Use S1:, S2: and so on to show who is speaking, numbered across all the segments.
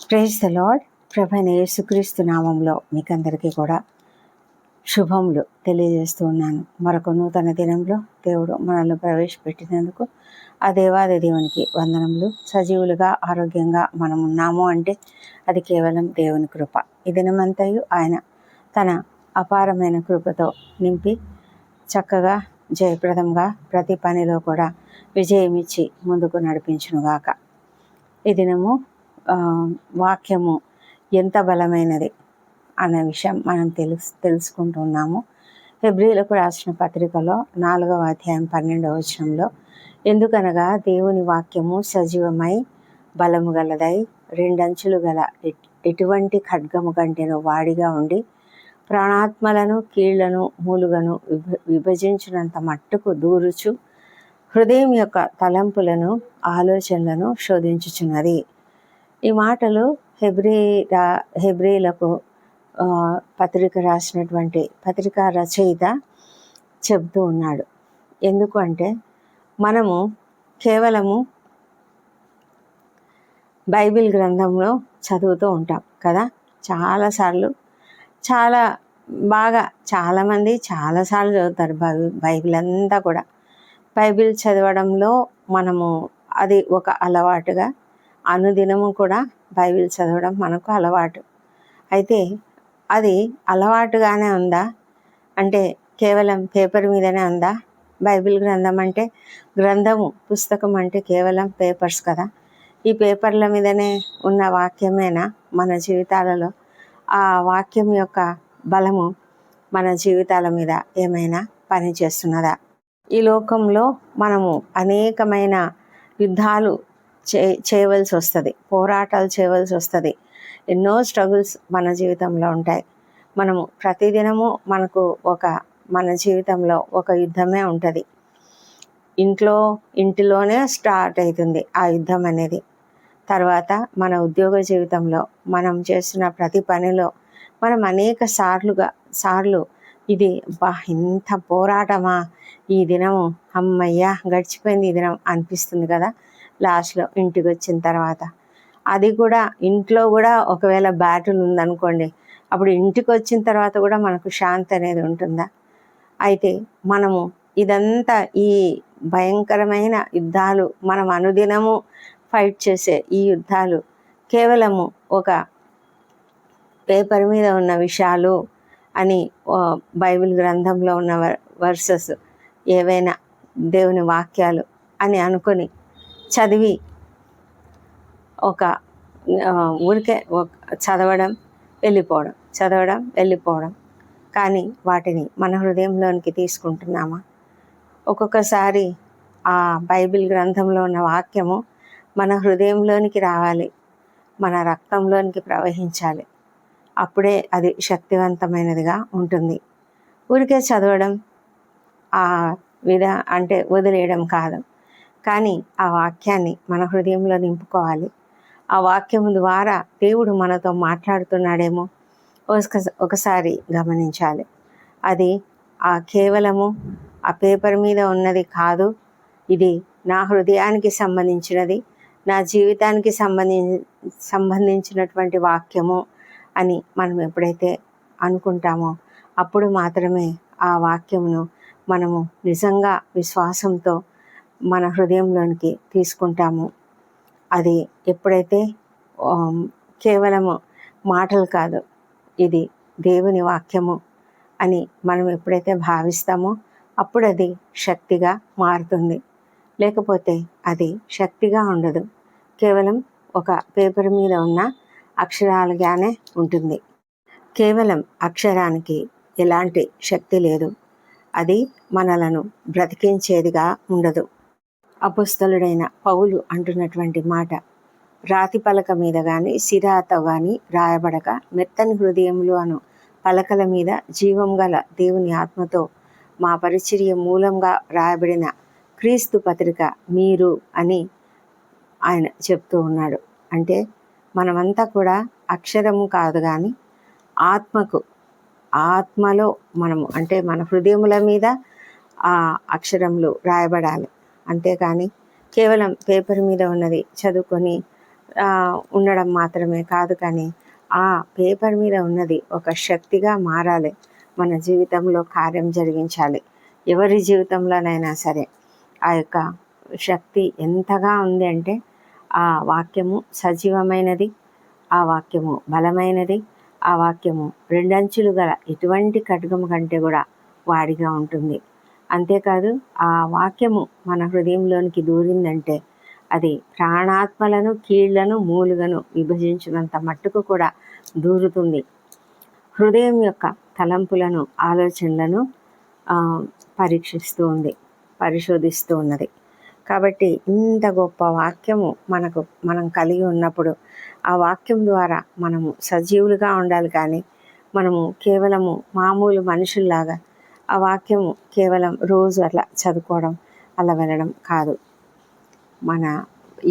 S1: Praise the lord. ప్రభువైన యేసుక్రీస్తు నామంలో మీకందరికీ కూడా శుభములు తెలియజేస్తూ ఉన్నాను. మరొక నూతన దినంలో దేవుడు మనల్ని ప్రవేశపెట్టినందుకు ఆ దేవాది దేవునికి వందనములు. సజీవులుగా ఆరోగ్యంగా మనం ఉన్నాము అంటే అది కేవలం దేవుని కృప. ఈ దినమంతయు ఆయన తన అపారమైన కృపతో నింపి చక్కగా జయప్రదంగా ప్రతి పనిలో కూడా విజయమిచ్చి ముందుకు నడిపించునుగాక. ఈ దినము వాక్యము ఎంత బలమైనది అన్న విషయం మనం తెలుసుకుంటున్నాము. హెబ్రీలకు రాసిన పత్రికలో 4వ అధ్యాయం 12వ వచనంలో, ఎందుకనగా దేవుని వాక్యము సజీవమై బలము గలదై రెండంచులు గల ఎటువంటి ఖడ్గము కంటేనో వాడిగా ఉండి ప్రాణాత్మలను కీళ్లను మూలుగను విభజించినంత మట్టుకు దూరుచు హృదయం యొక్క తలంపులను ఆలోచనలను శోధించుచున్నది. ఈ మాటలు హెబ్రీలకు పత్రిక రాసినటువంటి పత్రికా రచయిత చెబుతూ ఉన్నాడు. ఎందుకు అంటే మనము కేవలము బైబిల్ గ్రంథంలో చదువుతూ ఉంటాం కదా, చాలాసార్లు చాలా బాగా చాలామంది చాలాసార్లు చదువుతారు బైబిల్ అంతా కూడా. బైబిల్ చదవడంలో మనము అది ఒక అలవాటుగా అనుదినము కూడా బైబిల్ చదవడం మనకు అలవాటు. అయితే అది అలవాటుగానే ఉందా అంటే కేవలం పేపర్ మీదనే ఉందా? బైబిల్ గ్రంథం అంటే గ్రంథము పుస్తకం అంటే కేవలం పేపర్స్ కదా. ఈ పేపర్ల మీదనే ఉన్న వాక్యమేనా మన జీవితాలలో? ఆ వాక్యం యొక్క బలము మన జీవితాల మీద ఏమైనా పనిచేస్తున్నదా? ఈ లోకంలో మనము అనేకమైన యుద్ధాలు చేయవలసి వస్తుంది, పోరాటాలు చేయవలసి వస్తుంది. ఎన్నో స్ట్రగుల్స్ మన జీవితంలో ఉంటాయి. మనము ప్రతిదినము మన జీవితంలో ఒక యుద్ధమే ఉంటుంది. ఇంటిలోనే స్టార్ట్ అవుతుంది ఆ యుద్ధం అనేది. తర్వాత మన ఉద్యోగ జీవితంలో మనం చేస్తున్న ప్రతి పనిలో మనం అనేక సార్లు ఇది ఇంత పోరాటమా, ఈ దినము అమ్మయ్యా గడిచిపోయింది ఈ దినం అనిపిస్తుంది కదా లాస్ట్లో ఇంటికి వచ్చిన తర్వాత. అది కూడా ఇంట్లో కూడా ఒకవేళ బ్యాటిల్ ఉందనుకోండి, అప్పుడు ఇంటికి వచ్చిన తర్వాత కూడా మనకు శాంతి అనేది ఉంటుందా? అయితే మనము ఇదంతా ఈ భయంకరమైన యుద్ధాలు మనం అనుదినము ఫైట్ చేసే ఈ యుద్ధాలు కేవలము ఒక పేపర్ మీద ఉన్న విషయాలు అని బైబిల్ గ్రంథంలో ఉన్న వర్సెస్ ఏవైనా దేవుని వాక్యాలు అని అనుకొని చదివి ఊరికే చదవడం వెళ్ళిపోవడం కానీ వాటిని మన హృదయంలోనికి తీసుకుంటున్నామా? ఒక్కొక్కసారి ఆ బైబిల్ గ్రంథంలో ఉన్న వాక్యము మన హృదయంలోనికి రావాలి, మన రక్తంలోనికి ప్రవహించాలి. అప్పుడే అది శక్తివంతమైనదిగా ఉంటుంది. ఊరికే చదవడం అంటే వదిలేయడం కాదు, కానీ ఆ వాక్యాన్ని మన హృదయంలో నింపుకోవాలి. ఆ వాక్యం ద్వారా దేవుడు మనతో మాట్లాడుతున్నాడేమో ఒకసారి గమనించాలి. అది కేవలము ఆ పేపర్ మీద ఉన్నది కాదు, ఇది నా హృదయానికి సంబంధించినది, నా జీవితానికి సంబంధించినటువంటి వాక్యము అని మనం ఎప్పుడైతే అనుకుంటామో అప్పుడు మాత్రమే ఆ వాక్యమును మనము నిజంగా విశ్వాసంతో మన హృదయంలోనికి తీసుకుంటాము. అది ఎప్పుడైతే కేవలము మాటలు కాదు, ఇది దేవుని వాక్యము అని మనం ఎప్పుడైతే భావిస్తామో అప్పుడు అది శక్తిగా మారుతుంది. లేకపోతే అది శక్తిగా ఉండదు, కేవలం ఒక పేపర్ మీద ఉన్న అక్షరాలుగానే ఉంటుంది. కేవలం అక్షరానికి ఎలాంటి శక్తి లేదు, అది మనలను బ్రతికించేదిగా ఉండదు. అపోస్తలుడైన పౌలు అంటున్నటువంటి మాట, రాతి పలక మీద కానీ సిరాతో కానీ రాయబడక మెత్తని హృదయములు అను పలకల మీద జీవం గల దేవుని ఆత్మతో మా పరిచర్య మూలంగా రాయబడిన క్రీస్తు పత్రిక మీరు అని ఆయన చెప్తూ ఉన్నాడు. అంటే మనమంతా కూడా అక్షరము కాదు కానీ ఆత్మలో మనము అంటే మన హృదయముల మీద ఆ అక్షరములు రాయబడాలి. అంతేకాని కేవలం పేపర్ మీద ఉన్నది చదువుకొని ఉండడం మాత్రమే కాదు, కానీ ఆ పేపర్ మీద ఉన్నది ఒక శక్తిగా మారాలి, మన జీవితంలో కార్యం జరిగించాలి. ఎవరి జీవితంలోనైనా సరే ఆ యొక్క శక్తి ఎంతగా ఉంది అంటే, ఆ వాక్యము సజీవమైనది, ఆ వాక్యము బలమైనది, ఆ వాక్యము రెండంచులు గల ఎటువంటి ఖడ్గము కంటే కూడా వాడిగా ఉంటుంది. అంతేకాదు, ఆ వాక్యము మన హృదయంలోనికి దూరిందంటే అది ప్రాణాత్మలను, కీళ్లను, మూలుగను విభజించినంత మట్టుకు కూడా దూరుతుంది. హృదయం యొక్క తలంపులను, ఆలోచనలను పరీక్షిస్తూ పరిశోధిస్తూ ఉన్నది. కాబట్టి ఇంత గొప్ప వాక్యము మనం కలిగి ఉన్నప్పుడు ఆ వాక్యం ద్వారా మనము సజీవులుగా ఉండాలి. కానీ మనము కేవలము మామూలు మనుషుల్లాగా ఆ వాక్యము కేవలం రోజు అట్లా చదువుకోవడం, అలా వెళ్ళడం కాదు. మన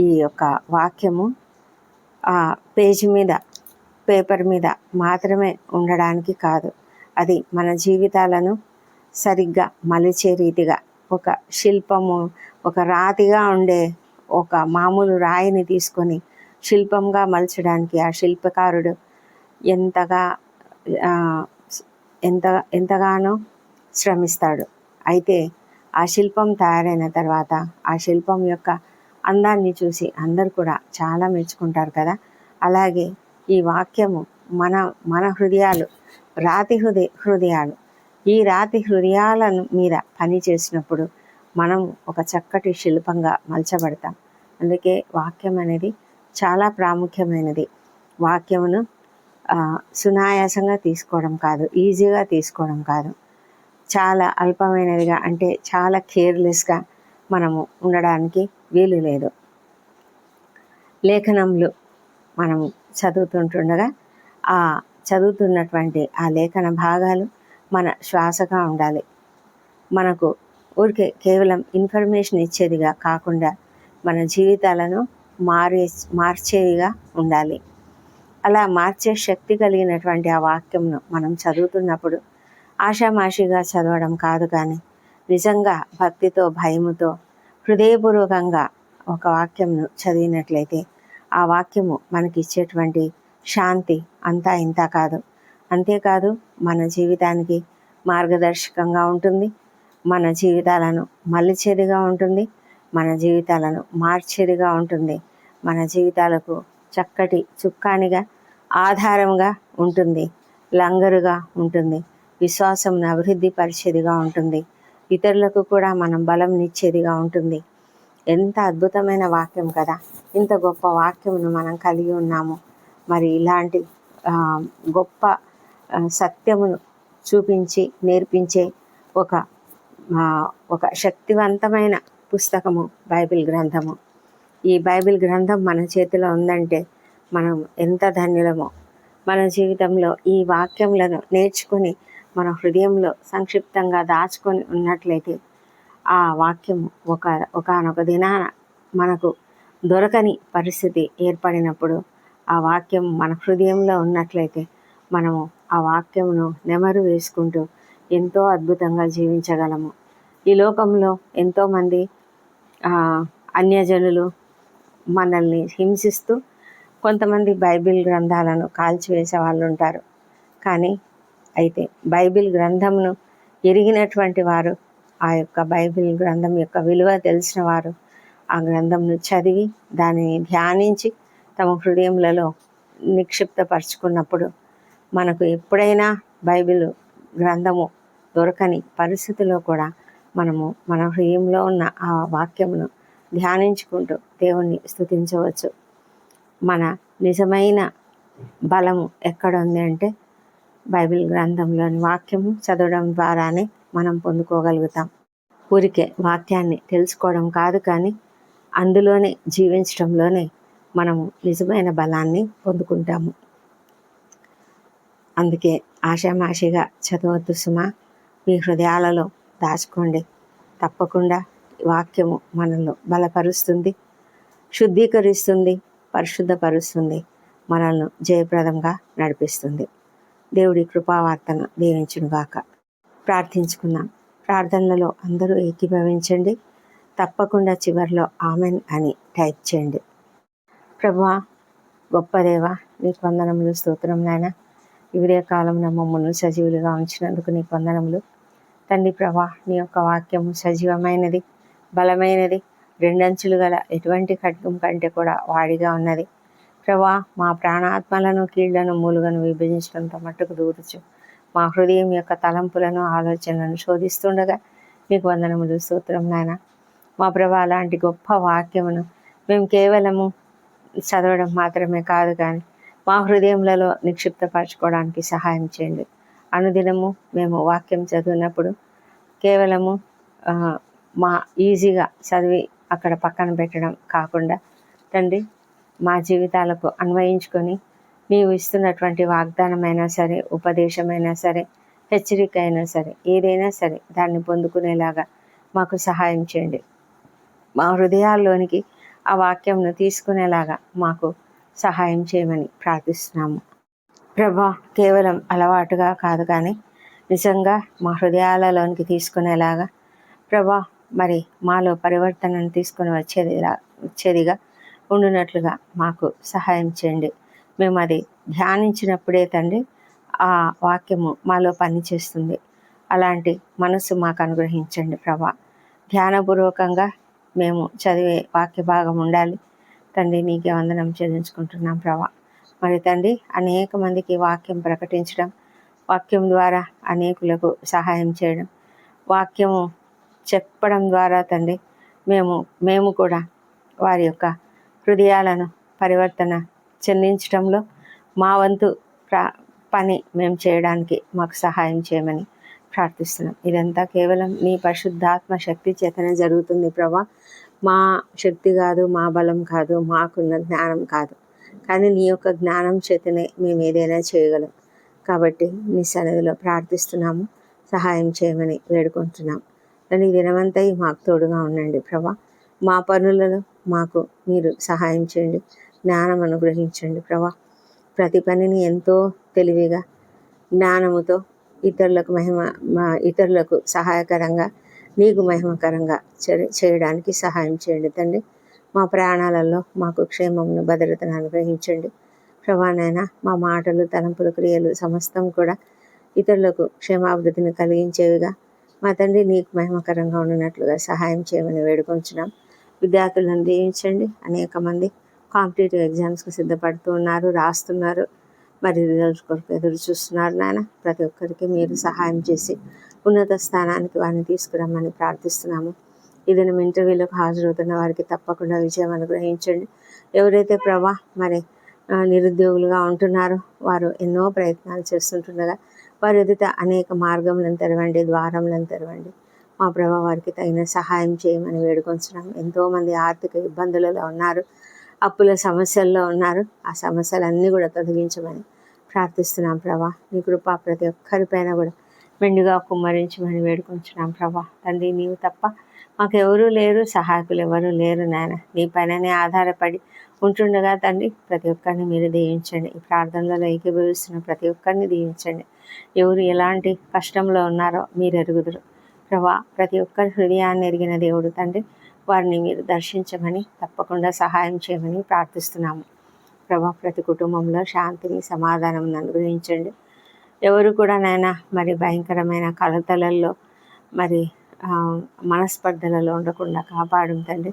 S1: ఈ యొక్క వాక్యము ఆ పేజీ మీద, పేపర్ మీద మాత్రమే ఉండడానికి కాదు, అది మన జీవితాలను సరిగ్గా మలిచే రీతిగా, ఒక శిల్పము, ఒక రాతిగా ఉండే ఒక మామూలు రాయిని తీసుకొని శిల్పంగా మలచడానికి ఆ శిల్పకారుడు ఎంతగానో శ్రమిస్తాడు. అయితే ఆ శిల్పం తయారైన తర్వాత ఆ శిల్పం యొక్క అందాన్ని చూసి అందరు కూడా చాలా మెచ్చుకుంటారు కదా. అలాగే ఈ వాక్యము మన హృదయాలు రాతి హృదయాలు, ఈ రాతి హృదయాలను మీద పని చేసినప్పుడు మనం ఒక చక్కటి శిల్పంగా మలచబడతాం. అందుకే వాక్యం అనేది చాలా ప్రాముఖ్యమైనది. వాక్యమును సునాయాసంగా తీసుకోవడం కాదు, ఈజీగా తీసుకోవడం కాదు, చాలా అల్పమైనదిగా, అంటే చాలా కేర్లెస్గా మనము ఉండడానికి వీలు లేదు. లేఖనములు మనము చదువుతుంటుండగా ఆ చదువుతున్నటువంటి ఆ లేఖన భాగాలు మన శ్వాసగా ఉండాలి. మనకు ఊరికే కేవలం ఇన్ఫర్మేషన్ ఇచ్చేదిగా కాకుండా మన జీవితాలను మార్చేదిగా ఉండాలి. అలా మార్చే శక్తి కలిగినటువంటి ఆ వాక్యంను మనం చదువుతున్నప్పుడు ఆషామాషిగా చదవడం కాదు, కానీ నిజంగా భక్తితో, భయముతో, హృదయపూర్వకంగా ఒక వాక్యంను చదివినట్లయితే ఆ వాక్యము మనకి ఇచ్చేటువంటి శాంతి అంతా ఇంత కాదు. అంతేకాదు, మన జీవితానికి మార్గదర్శకంగా ఉంటుంది, మన జీవితాలను మలిచేదిగా ఉంటుంది, మన జీవితాలను మార్చేదిగా ఉంటుంది, మన జీవితాలకు చక్కటి చుక్కానిగా, ఆధారంగా ఉంటుంది, లంగరుగా ఉంటుంది, విశ్వాసంను అభివృద్ధి పరిచేదిగా ఉంటుంది, ఇతరులకు కూడా మనం బలంనిచ్చేదిగా ఉంటుంది. ఎంత అద్భుతమైన వాక్యం కదా. ఇంత గొప్ప వాక్యమును మనం కలిగి ఉన్నాము. మరి ఇలాంటి గొప్ప సత్యమును చూపించి నేర్పించే ఒక శక్తివంతమైన పుస్తకము బైబిల్ గ్రంథము. ఈ బైబిల్ గ్రంథం మన చేతిలో ఉందంటే మనం ఎంత ధన్యులమో. మన జీవితంలో ఈ వాక్యములను నేర్చుకొని మన హృదయంలో సంక్షిప్తంగా దాచుకొని ఉన్నట్లయితే ఆ వాక్యము ఒకానొక దినాన మనకు దొరకని పరిస్థితి ఏర్పడినప్పుడు ఆ వాక్యం మన హృదయంలో ఉన్నట్లయితే మనము ఆ వాక్యమును నెమరు వేసుకుంటూ ఎంతో అద్భుతంగా జీవించగలము. ఈ లోకంలో ఎంతోమంది అన్యజనులు మనల్ని హింసిస్తూ కొంతమంది బైబిల్ గ్రంథాలను కాల్చివేసే వాళ్ళు ఉంటారు. కానీ అయితే బైబిల్ గ్రంథమును ఎరిగినటువంటి వారు, ఆ యొక్క బైబిల్ గ్రంథం యొక్క విలువ తెలిసిన వారు ఆ గ్రంథంను చదివి దానిని ధ్యానించి తమ హృదయములలో నిక్షిప్తపరుచుకున్నప్పుడు మనకు ఎప్పుడైనా బైబిల్ గ్రంథము దొరకని పరిస్థితిలో కూడా మనము మన హృదయంలో ఉన్న ఆ వాక్యమును ధ్యానించుకుంటూ దేవుణ్ణి స్తుతించవచ్చు. మన నిజమైన బలము ఎక్కడ ఉంది అంటే బైబిల్ గ్రంథంలోని వాక్యము చదవడం ద్వారానే మనం పొందుకోగలుగుతాం. ఊరికే వాక్యాన్ని తెలుసుకోవడం కాదు, కానీ అందులోనే జీవించడంలోనే మనము నిజమైన బలాన్ని పొందుకుంటాము. అందుకే ఆషామాషిగా చదవద్దు సుమా, మీ హృదయాలలో దాచుకోండి. తప్పకుండా వాక్యము మనల్ని బలపరుస్తుంది, శుద్ధీకరిస్తుంది, పరిశుద్ధపరుస్తుంది, మనల్ని జయప్రదంగా నడిపిస్తుంది. దేవుడి కృపావార్తను దీవించునుగాక. ప్రార్థించుకుందాం. ప్రార్థనలలో అందరూ ఏకీభవించండి. తప్పకుండా చివరిలో ఆమెన్ అని టైప్ చేయండి. ప్రభువా, గొప్ప దేవ, నీకు వందనములు, స్తోత్రం నాయన. ఇవరే కాలంలో మమ్మల్ని సజీవులుగా ఉంచినందుకు నీకు వందనములు తండ్రి. ప్రభా, నీ యొక్క వాక్యము సజీవమైనది, బలమైనది, రెండంచులు గల ఎటువంటి ఖడ్గం కంటే కూడా వాడిగా ఉన్నది. ప్రభా, మా ప్రాణాత్మలను, కీళ్లను, మూలుగను విభజించడంతో మట్టుకు దూరచు. మా హృదయం యొక్క తలంపులను, ఆలోచనలను శోధిస్తుండగా నీకు వందనములు, స్తోత్రం నాయన. మా ప్రభా, అలాంటి గొప్ప వాక్యమును మేము కేవలము చదవడం మాత్రమే కాదు, కానీ మా హృదయములలో నిక్షిప్తపరచుకోవడానికి సహాయం చేయండి. అనుదినము మేము వాక్యం చదివినప్పుడు కేవలము మా ఈజీగా చదివి అక్కడ పక్కన పెట్టడం కాకుండా తండ్రి, మా జీవితాలకు అన్వయించుకొని నీవు ఇస్తున్నటువంటి వాగ్దానమైనా సరే, ఉపదేశమైనా సరే, హెచ్చరిక అయినా సరే, ఏదైనా సరే దాన్ని పొందుకునేలాగా మాకు సహాయం చేయండి. మా హృదయాల్లోనికి ఆ వాక్యంను తీసుకునేలాగా మాకు సహాయం చేయమని ప్రార్థిస్తున్నాము ప్రభా. కేవలం అలవాటుగా కాదు, కానీ నిజంగా మా హృదయాలలోనికి తీసుకునేలాగా ప్రభా, మరి మాలో పరివర్తనను తీసుకుని వచ్చేదిగా ఉండునట్లుగా మాకు సహాయం చేయండి. మేము అది ధ్యానించినప్పుడే తండ్రి ఆ వాక్యము మాలో పనిచేస్తుంది. అలాంటి మనసు మాకు అనుగ్రహించండి ప్రభా. ధ్యానపూర్వకంగా మేము చదివే వాక్య భాగం ఉండాలి తండ్రి. నీకే వందనం చెల్లించుకుంటున్నాం ప్రభా. మరి తండ్రి, అనేక మందికి వాక్యం ప్రకటించడం, వాక్యం ద్వారా అనేకులకు సహాయం చేయడం, వాక్యము చెప్పడం ద్వారా తండ్రి మేము కూడా వారి యొక్క హృదయాలను పరివర్తన చెందించడంలో మా వంతు పని మేము చేయడానికి మాకు సహాయం చేయమని ప్రార్థిస్తున్నాం. ఇదంతా కేవలం నీ పరిశుద్ధాత్మ శక్తి చేతనే జరుగుతుంది ప్రభా. మా శక్తి కాదు, మా బలం కాదు, మాకున్న జ్ఞానం కాదు, కానీ నీ యొక్క జ్ఞానం చేతనే మేము ఏదైనా చేయగలం. కాబట్టి నీ సన్నిధిలో ప్రార్థిస్తున్నాము, సహాయం చేయమని వేడుకుంటున్నాం. దాని దినమంతా మాకు తోడుగా ఉండండి ప్రభా. మా పనులలో మాకు మీరు సహాయం చేయండి, జ్ఞానం అనుగ్రహించండి ప్రభా. ప్రతి పనిని ఎంతో తెలివిగా, జ్ఞానముతో ఇతరులకు సహాయకరంగా, నీకు మహిమకరంగా చేయడానికి సహాయం చేయండి తండ్రి. మా ప్రాణాలలో మాకు క్షేమమును, భద్రతను అనుగ్రహించండి ప్రభానైనా. మా మాటలు, తలంపులు, క్రియలు సమస్తం కూడా ఇతరులకు క్షేమాభివృద్ధిని కలిగించేవిగా మా తండ్రి నీకు మహిమకరంగా ఉండినట్లుగా సహాయం చేయమని వేడుకొంచున్నాం. విద్యార్థులను దీవించండి. అనేక మంది కాంపిటేటివ్ ఎగ్జామ్స్కి సిద్ధపడుతూ ఉన్నారు, రాస్తున్నారు, మరి రిజల్ట్స్ కొరకు ఎదురు చూస్తున్నారు నాయన. ప్రతి ఒక్కరికి మీరు సహాయం చేసి ఉన్నత స్థానానికి వారిని తీసుకురమ్మని ప్రార్థిస్తున్నాము. ఏదైనా ఇంటర్వ్యూలకు హాజరవుతున్న వారికి తప్పకుండా విజయం అనుగ్రహించండి. ఎవరైతే ప్రభా మరి నిరుద్యోగులుగా ఉంటున్నారో వారు ఎన్నో ప్రయత్నాలు చేస్తుంటుండగా వారి ఎదుట అనేక మార్గములను తెరవండి, ద్వారములను తెరవండి. మా ప్రభా, వారికి తగిన సహాయం చేయమని వేడుకొంచున్నాము. ఎంతోమంది ఆర్థిక ఇబ్బందులలో ఉన్నారు, అప్పుల సమస్యల్లో ఉన్నారు. ఆ సమస్యలన్నీ కూడా తొలగించమని ప్రార్థిస్తున్నాం ప్రభా. నీ కృప ప్రతి ఒక్కరిపైన కూడా మెండుగా కుమ్మరించమని వేడుకొంచున్నాం ప్రభా. తండ్రి, నీవు తప్ప మాకెవరూ లేరు, సహాయకులు ఎవరూ లేరు నాయన. నీ పైననే ఆధారపడి ఉంటుండగా తండ్రి, ప్రతి ఒక్కరిని మీరు దీవించండి. ఈ ప్రార్థనలలో ఏకీభవిస్తున్న ప్రతి ఒక్కరిని దీవించండి. ఎవరు ఎలాంటి కష్టంలో ఉన్నారో మీరు ఎరుగుదురు ప్రభా. ప్రతి ఒక్కరి హృదయాన్ని ఎరిగిన దేవుడు తండ్రి, వారిని మీరు దర్శించమని, తప్పకుండా సహాయం చేయమని ప్రార్థిస్తున్నాము ప్రభా. ప్రతి కుటుంబంలో శాంతిని, సమాధానం అనుగ్రహించండి. ఎవరు కూడా నాయన మరి భయంకరమైన కలతలలో, మరి మనస్పర్ధలలో ఉండకుండా కాపాడు తండ్రి.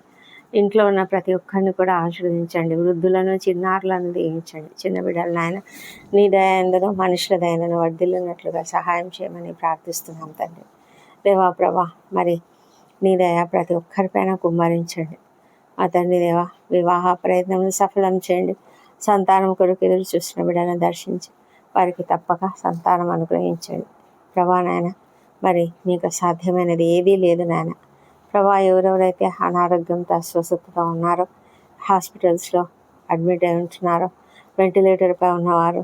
S1: ఇంట్లో ఉన్న ప్రతి ఒక్కరిని కూడా ఆశీర్వదించండి. వృద్ధులను, చిన్నారులను దీవించండి. చిన్న బిడ్డలు నాయన నీ దయందరూ మనుషుల దయందరూ వర్ధిల్లున్నట్లుగా సహాయం చేయమని ప్రార్థిస్తున్నాం తండ్రి. దేవా ప్రభా, మరి నీ దయ ప్రతి ఒక్కరిపైన కుమ్మరించండి. మా తండ్రి దేవా, వివాహ ప్రయత్నం సఫలం చేయండి. సంతానం కొరకు ఎదురు చూసిన బిడ్డలను దర్శించి వారికి తప్పక సంతానం అనుగ్రహించండి ప్రభా. నాయన మరి నీకు సాధ్యమైనది ఏదీ లేదు నాయన. ప్రభా, ఎవరెవరైతే అనారోగ్యంతో అస్వస్థతగా ఉన్నారో, హాస్పిటల్స్లో అడ్మిట్ అయి ఉంటున్నారో, వెంటిలేటర్పై ఉన్నవారు,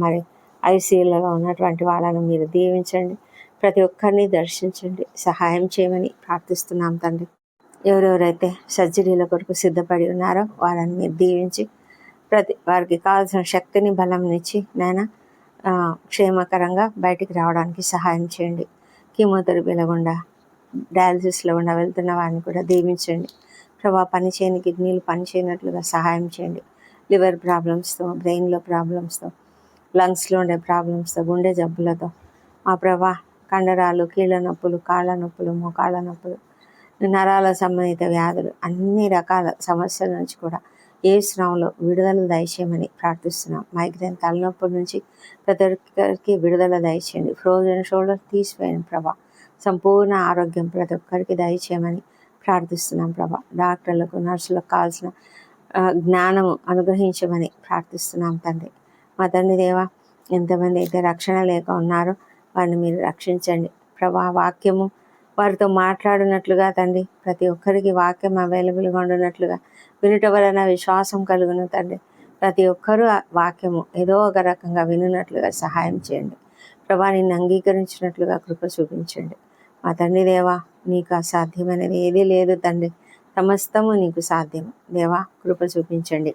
S1: మరి ఐసీయూలలో ఉన్నటువంటి వాళ్ళను మీరు దీవించండి. ప్రతి ఒక్కరిని దర్శించండి, సహాయం చేయమని ప్రార్థిస్తున్నాం తండ్రి. ఎవరెవరైతే సర్జరీల కొరకు సిద్ధపడి ఉన్నారో వాళ్ళని మీరు దీవించి వారికి కావాల్సిన శక్తిని, బలంనిచ్చి నాయన క్షేమకరంగా బయటికి రావడానికి సహాయం చేయండి. కీమోథెరపీల గుండా, డయాలసిస్లో గుండా వెళ్తున్న వారిని కూడా దీవించండి ప్రభా. పనిచేయని కిడ్నీలు పనిచేయనట్లుగా సహాయం చేయండి. లివర్ ప్రాబ్లమ్స్తో, బ్రెయిన్లో ప్రాబ్లమ్స్తో, లంగ్స్లో ఉండే ప్రాబ్లమ్స్తో, గుండె జబ్బులతో, మా ప్రభా కండరాలు, కీళ్ళ నొప్పులు, కాళ్ళ నొప్పులు, మోకాళ్ళ నొప్పులు, నరాల సంబంధిత వ్యాధులు, అన్ని రకాల సమస్యల నుంచి కూడా ఏ స్నామంలో విడుదల దయచేయమని ప్రార్థిస్తున్నాం. మైగ్రేన్ తలనొప్పుల నుంచి ప్రతి ఒక్కరికి విడుదల దయచేయండి. ఫ్రోజన్ షోల్డర్ తీసివేయండి ప్రభా. సంపూర్ణ ఆరోగ్యం ప్రతి ఒక్కరికి దయచేయమని ప్రార్థిస్తున్నాం ప్రభా. డాక్టర్లకు, నర్సులకు కావాల్సిన జ్ఞానము అనుగ్రహించమని ప్రార్థిస్తున్నాం తండ్రి. మా తండ్రి దేవా, ఎంతమంది అయితే రక్షణ లేక ఉన్నారో వారిని మీరు రక్షించండి ప్రభా. వాక్యము వారితో మాట్లాడినట్లుగా తండ్రి, ప్రతి ఒక్కరికి వాక్యం అవైలబుల్గా ఉండినట్లుగా, వినుట వలన విశ్వాసం కలుగును తండ్రి. ప్రతి ఒక్కరూ ఆ వాక్యము ఏదో ఒక రకంగా వినున్నట్లుగా సహాయం చేయండి ప్రభా. నిన్ను అంగీకరించినట్లుగా కృప చూపించండి మా తండ్రి దేవా. నీకు అసాధ్యమైనది ఏదీ లేదు తండ్రి. సమస్తము నీకు సాధ్యం దేవా. కృప చూపించండి.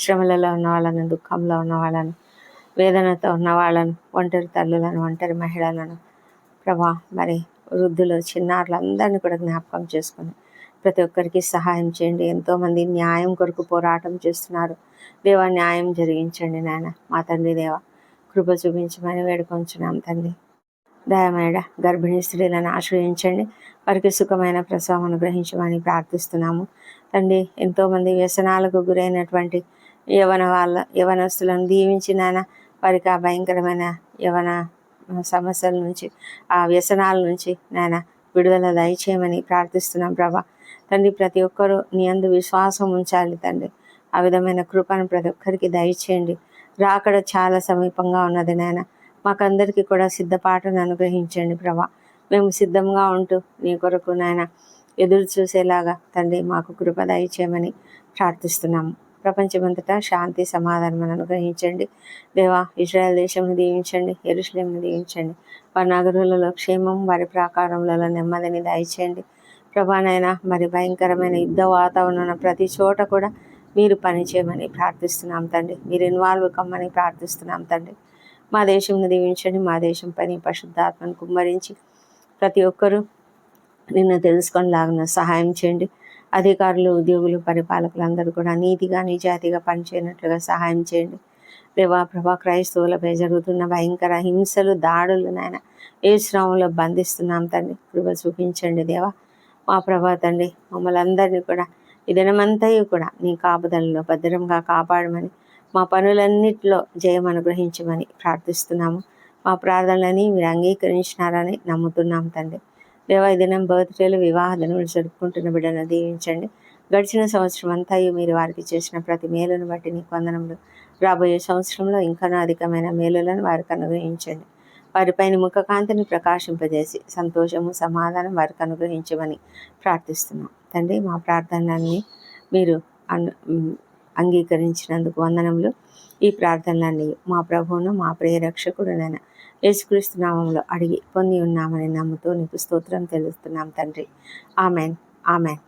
S1: శ్రమలలో ఉన్న వాళ్ళను, దుఃఖంలో ఉన్న వాళ్ళను, వేదనతో ఉన్న వాళ్ళను, ఒంటరి తల్లులను, ఒంటరి మహిళలను ప్రభా, మరి వృద్ధులు, చిన్నారులు అందరినీ కూడా జ్ఞాపకం చేసుకొని ప్రతి ఒక్కరికి సహాయం చేయండి. ఎంతోమంది న్యాయం కొరకు పోరాటం చేస్తున్నారు దేవా. న్యాయం జరిగించండి నాయన. మా తండ్రి దేవా, కృప చూపించమని వేడుకొంచున్నాం తండ్రి. దయమేడ గర్భిణీ స్త్రీలను ఆశ్రయించండి. వారికి సుఖమైన ప్రసవం అనుగ్రహించమని ప్రార్థిస్తున్నాము తండ్రి. ఎంతోమంది వ్యసనాలకు గురైనటువంటి యవనస్తులను దీవించి నాయన, వారికి ఆ భయంకరమైన యవన సమస్యల నుంచి, ఆ వ్యసనాల నుంచి నాయన విడుదల దయచేయమని ప్రార్థిస్తున్నాం ప్రభా. తండ్రి, ప్రతి ఒక్కరూ నీ యందు విశ్వాసం ఉంచాలి తండ్రి. ఆ విధమైన కృపను ప్రతి ఒక్కరికి దయచేయండి. రాకడ చాలా సమీపంగా ఉన్నది నాయన. మాకందరికీ కూడా సిద్ధపాటును అనుగ్రహించండి ప్రభా. మేము సిద్ధంగా ఉంటూ నీ కొరకు నాయన ఎదురు చూసేలాగా తండ్రి మాకు కృప దయచేయమని ప్రార్థిస్తున్నాము. ప్రపంచమంతటా శాంతి సమాధానం అనుగ్రహించండి దేవా. ఇజ్రాయెల్ దేశంను దీవించండి. యెరూషలేమును దీవించండి. వారి నగరులలో క్షేమం, వారి ప్రాకారములలో నెమ్మదిని దయచేయండి ప్రభానైనా. మరి భయంకరమైన యుద్ధ వాతావరణం ప్రతి చోట కూడా మీరు పనిచేయమని ప్రార్థిస్తున్నాం తండ్రి. మీరు ఇన్వాల్వ్ కమ్మని ప్రార్థిస్తున్నాం తండ్రి. మా దేశంను దీవించండి. మా దేశం పని పరిశుద్ధాత్మను కుమ్మరించి ప్రతి ఒక్కరూ నిన్ను తెలుసుకొనిలాగా సహాయం చేయండి. అధికారులు, ఉద్యోగులు, పరిపాలకులు అందరూ కూడా నీతిగా, నిజాయితీగా పనిచేయనట్లుగా సహాయం చేయండి దేవా. ప్రభా, క్రైస్తవులపై జరుగుతున్న భయంకర హింసలు, దాడులు నాయన ఏ శ్రమంలో బంధిస్తున్నాం తండ్రి. కృప చూపించండి దేవా. మా ప్రభా తండ్రి, మమ్మల్ని అందరినీ కూడా ఈ దినమంతయు కూడా నీ కాపుదలలో భద్రంగా కాపాడమని, మా పనులన్నిటిలో జయం అనుగ్రహించమని ప్రార్థిస్తున్నాము. మా ప్రార్థనలని మీరు అంగీకరించినారని నమ్ముతున్నాం తండ్రి దేవా. ఈ దినం బర్త్డేలు, వివాహ దినములు జరుపుకుంటున్న బిడ్డను దీవించండి. గడిచిన సంవత్సరం అంతా మీరు వారికి చేసిన ప్రతి మేలును బట్టి నీకు వందనములు. రాబోయే సంవత్సరంలో ఇంకా అధికమైన మేలులను వారికి అనుగ్రహించండి. వారిపైన ముఖకాంతిని ప్రకాశింపజేసి సంతోషము, సమాధానం వారికి అనుగ్రహించమని ప్రార్థిస్తున్నాం తండ్రి. మా ప్రార్థనలన్నీ మీరు అంగీకరించినందుకు వందనములు. ఈ ప్రార్థనలన్నీ మా ప్రభువును, మా ప్రియ రక్షకుడునైన యేసుక్రీస్తు నామములో అడిగి పొంది ఉన్నామని నమ్ముతూ నీకు స్తోత్రం తెలుస్తున్నాం తండ్రి. Amen, amen.